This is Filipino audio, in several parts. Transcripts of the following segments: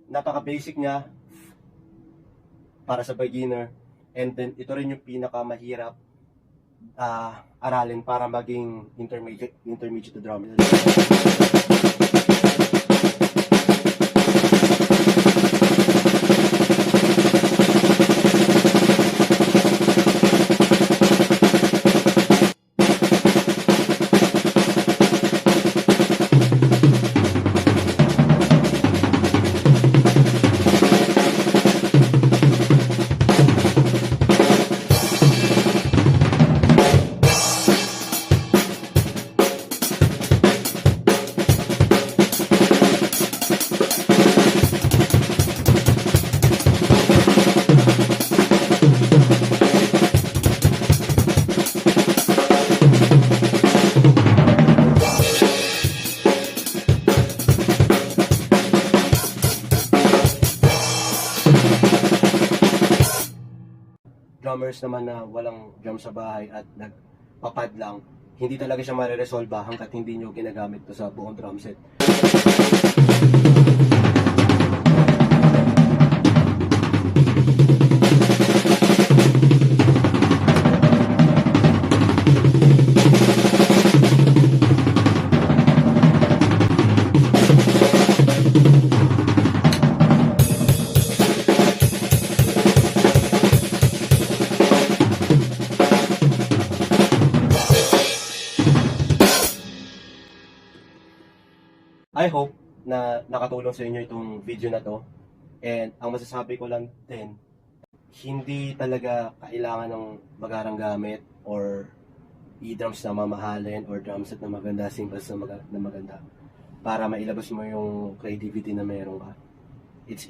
napaka-basic niya para sa beginner. And then, ito rin yung pinakamahirap aralin para maging intermediate drummer. Drummers naman na walang drum sa bahay at nagpapad lang, hindi talaga siya mareresolba hanggat hindi nyo ginagamit to sa buong drum set. I hope na nakatulong sa inyo itong video na to. And ang masasabi ko lang din, hindi talaga kailangan ng magarang gamit or e-drums na mamahalin or drum set na maganda, cymbals na maganda para mailabas mo yung creativity na meron ka. It's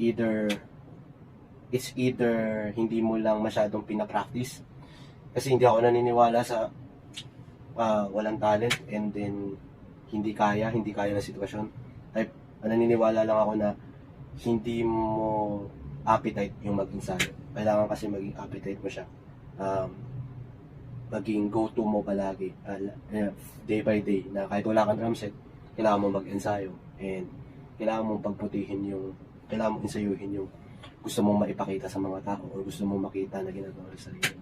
either hindi mo lang masyadong pinapractice, kasi hindi ako naniniwala sa walang talent and then hindi kaya ng sitwasyon. Naniniwala lang ako na hindi mo appetite yung mag-ensayo. Kailangan kasi maging appetite mo siya. Maging go-to mo palagi. Day by day. Na kahit wala kang drum set, kailangan mo mag-ensayo. And kailangan mong kailangan mong ensayuhin yung gusto mong maipakita sa mga tao o gusto mong makita na ginagawa sa sarili.